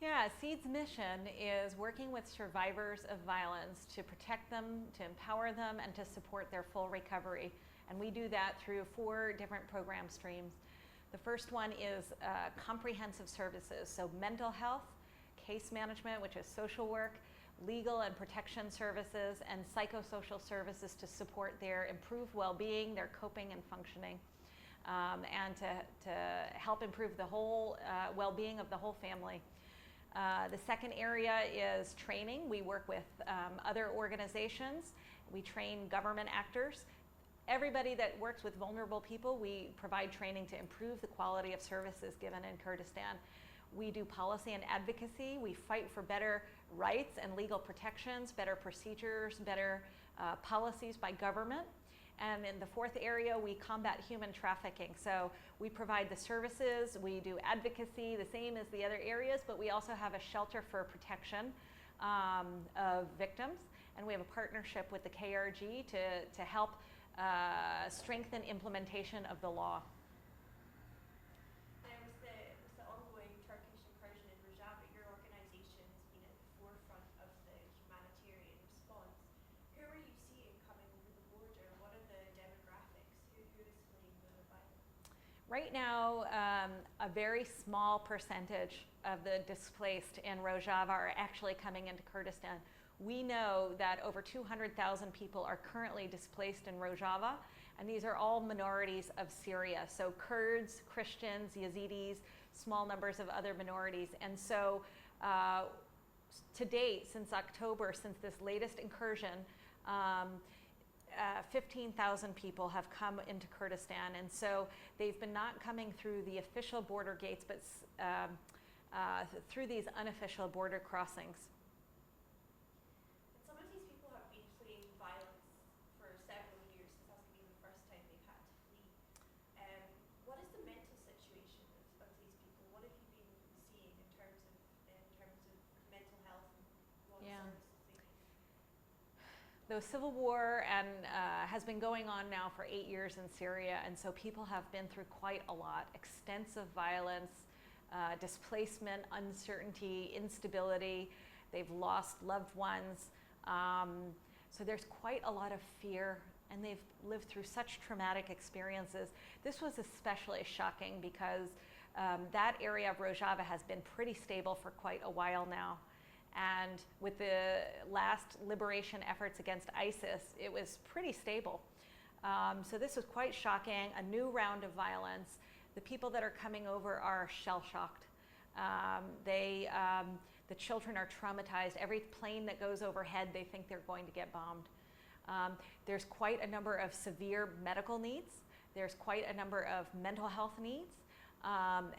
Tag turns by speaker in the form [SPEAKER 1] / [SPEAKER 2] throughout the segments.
[SPEAKER 1] Yeah, SEED's mission is working with survivors of violence to protect them, to empower them, and to support their full recovery. And we do that through 4 different program streams. The first one is comprehensive services, so mental health, case management, which is social work, legal and protection services, and psychosocial services to support their improved well-being, their coping and functioning, and to help improve the whole well-being of the whole family. The second area is training. We work with other organizations. We train government actors. Everybody that works with vulnerable people, we provide training to improve the quality of services given in Kurdistan. We do policy and advocacy. We fight for better rights and legal protections, better procedures, better policies by government. And in the fourth area, we combat human trafficking. So we provide the services, we do advocacy, the same as the other areas, but we also have a shelter for protection of victims. And we have a partnership with the KRG to help strengthen implementation of the law.
[SPEAKER 2] With the ongoing Turkish incursion in Rojava, your organisation has been at the forefront of the humanitarian response. Who are you seeing coming over the border? What are the demographics? Who is fleeing the violence?
[SPEAKER 1] Right now, a very small percentage of the displaced in Rojava are actually coming into Kurdistan. We know that over 200,000 people are currently displaced in Rojava, and these are all minorities of Syria. So Kurds, Christians, Yazidis, small numbers of other minorities. And so to date, since October, since this latest incursion, 15,000 people have come into Kurdistan. And so they've been not coming through the official border gates, but through these unofficial border crossings.
[SPEAKER 2] Some of these people have been fleeing violence for several years. This hasn't been the first time they've had to flee. What is the mental situation of these people? What have you been seeing in terms of mental health and what services they need?
[SPEAKER 1] The civil war has been going on now for 8 years in Syria, and so people have been through quite a lot. Extensive violence, displacement, uncertainty, instability. They've lost loved ones. So there's quite a lot of fear, and they've lived through such traumatic experiences. This was especially shocking because that area of Rojava has been pretty stable for quite a while now. And with the last liberation efforts against ISIS, it was pretty stable. So this was quite shocking, a new round of violence. The people that are coming over are shell-shocked. The children are traumatized. Every plane that goes overhead, they think they're going to get bombed. There's quite a number of severe medical needs. There's quite a number of mental health needs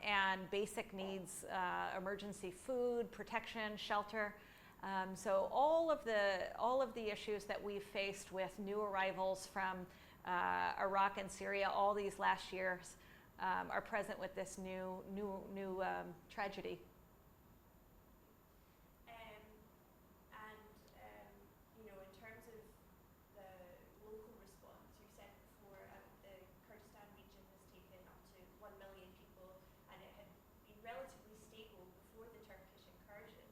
[SPEAKER 1] and basic needs, emergency food, protection, shelter. So all of the issues that we've faced with new arrivals from Iraq and Syria all these last years are present with this new tragedy.
[SPEAKER 2] In terms of the local response, you said before the Kurdistan region has taken up to 1 million people, and it had been relatively stable before the Turkish incursion.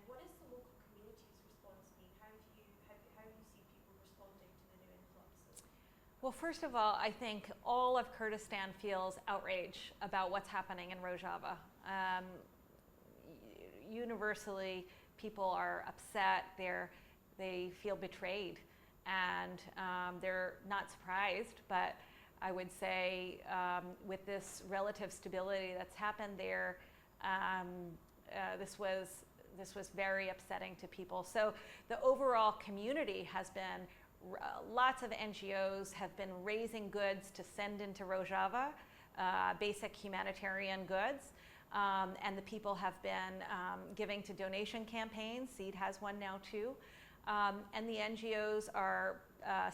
[SPEAKER 2] What is the local community's response been? How do you see people responding to the new influxes?
[SPEAKER 1] Well, first of all, I think all of Kurdistan feels outrage about what's happening in Rojava. Universally, people are upset. They feel betrayed, and they're not surprised. But I would say with this relative stability that's happened there, this was very upsetting to people. So the overall community has been, lots of NGOs have been raising goods to send into Rojava, basic humanitarian goods. And the people have been giving to donation campaigns. SEED has one now too. And the NGOs are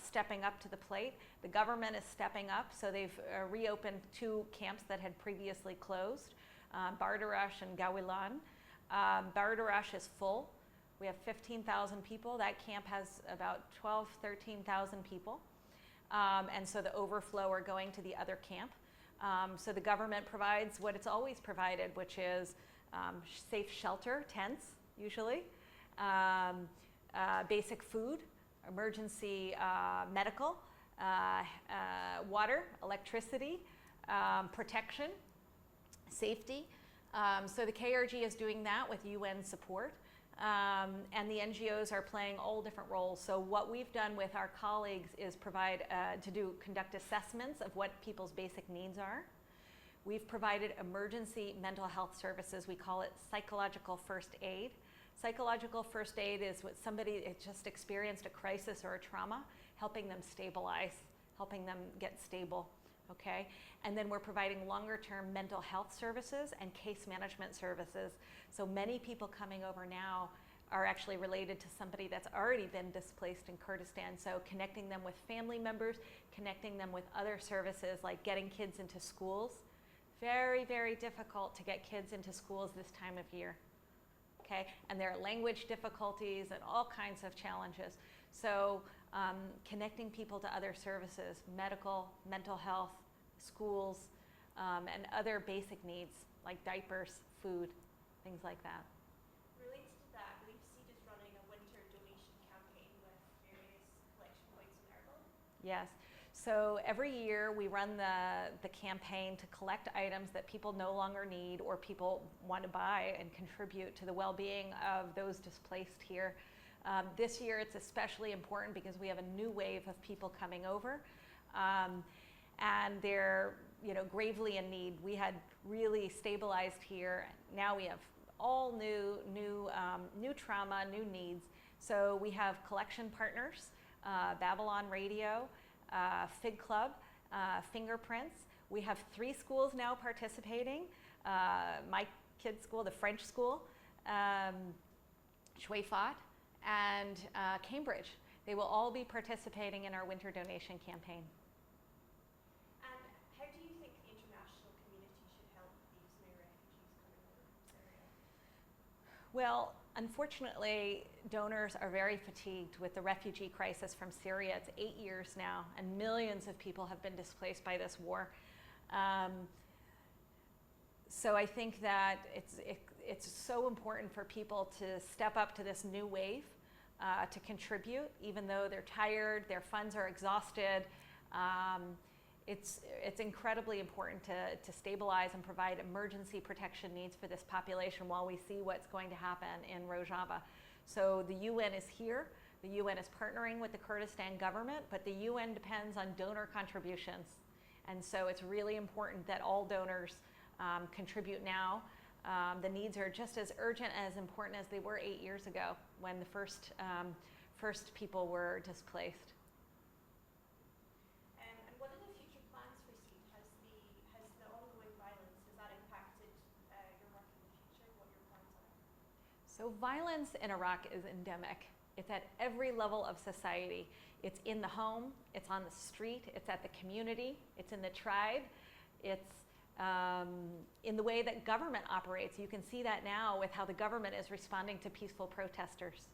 [SPEAKER 1] stepping up to the plate. The government is stepping up, so they've reopened 2 camps that had previously closed, Bardarash and Gawilan. Bardarash is full. We have 15,000 people. That camp has about 13,000 people. And so the overflow are going to the other camp. So the government provides what it's always provided, which is safe shelter, tents usually, basic food, emergency medical, water, electricity, protection, safety. So the KRG is doing that with UN support. And the NGOs are playing all different roles. So what we've done with our colleagues is conduct assessments of what people's basic needs are. We've provided emergency mental health services. We call it psychological first aid. Psychological first aid is what somebody has just experienced a crisis or a trauma, helping them stabilize, helping them get stable, okay? And then we're providing longer term mental health services and case management services. So many people coming over now are actually related to somebody that's already been displaced in Kurdistan. So connecting them with family members, connecting them with other services like getting kids into schools. Very, very difficult to get kids into schools this time of year. Okay, and there are language difficulties and all kinds of challenges. So connecting people to other services, medical, mental health, schools, and other basic needs like diapers, food, things like that.
[SPEAKER 2] Related to that, I believe SEED is running a winter donation campaign with various collection points in Erbil.
[SPEAKER 1] Yes. So every year we run the campaign to collect items that people no longer need or people want to buy and contribute to the well-being of those displaced here. This year it's especially important because we have a new wave of people coming over, and they're gravely in need. We had really stabilized here. Now we have all new trauma, new needs. So we have collection partners, Babylon Radio, Fig Club, Fingerprints. We have 3 schools now participating. My kids' school, the French school, Chouefat, and Cambridge. They will all be participating in our winter donation campaign.
[SPEAKER 2] And how do you think the international community should help these new refugees coming over to Syria?
[SPEAKER 1] Well, unfortunately, donors are very fatigued with the refugee crisis from Syria. It's 8 years now, and millions of people have been displaced by this war. So I think that it's so important for people to step up to this new wave, to contribute, even though they're tired, their funds are exhausted. It's incredibly important to stabilize and provide emergency protection needs for this population while we see what's going to happen in Rojava. So the UN is here. The UN is partnering with the Kurdistan government, but the UN depends on donor contributions. And so it's really important that all donors contribute now. The needs are just as urgent and as important as they were 8 years ago when the first people were displaced.
[SPEAKER 2] And what are the future plans for SEED? Has the ongoing violence, has that impacted your work in the future, what your plans are?
[SPEAKER 1] So violence in Iraq is endemic. It's at every level of society. It's in the home, it's on the street, it's at the community, it's in the tribe, it's in the way that government operates. You can see that now with how the government is responding to peaceful protesters.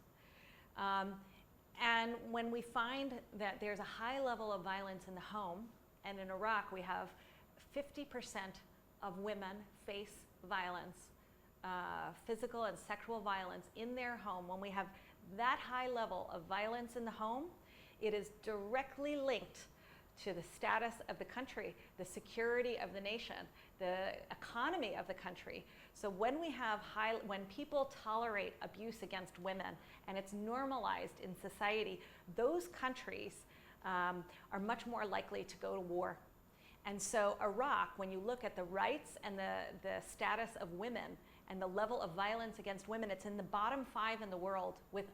[SPEAKER 1] And when we find that there's a high level of violence in the home, and in Iraq we have 50% of women face violence, physical and sexual violence in their home. When we have that high level of violence in the home, it is directly linked to the status of the country, the security of the nation, the economy of the country. So when when people tolerate abuse against women and it's normalized in society, those countries are much more likely to go to war. And so Iraq, when you look at the rights and the status of women and the level of violence against women, it's in the bottom 5 in the world with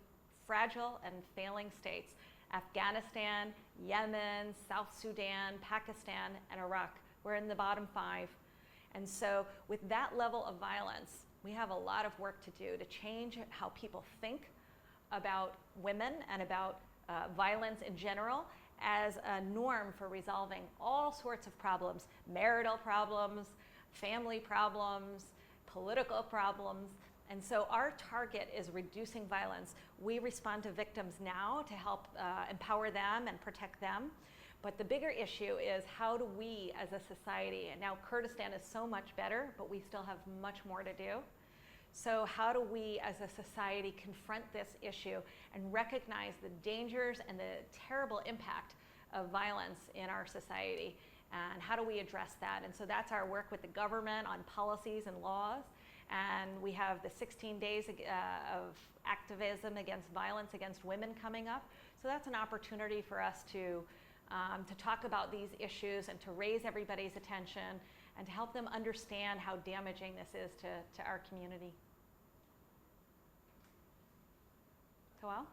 [SPEAKER 1] fragile and failing states. Afghanistan, Yemen, South Sudan, Pakistan, and Iraq. We're in the bottom 5. And so with that level of violence, we have a lot of work to do to change how people think about women and about violence in general as a norm for resolving all sorts of problems, marital problems, family problems, political problems. And so our target is reducing violence. We respond to victims now to help empower them and protect them. But the bigger issue is how do we as a society, and now Kurdistan is so much better, but we still have much more to do. So how do we as a society confront this issue and recognize the dangers and the terrible impact of violence in our society? And how do we address that? And so that's our work with the government on policies and laws. And we have the 16 days of activism against violence against women coming up. So that's an opportunity for us to talk about these issues and to raise everybody's attention and to help them understand how damaging this is to our community. Joelle?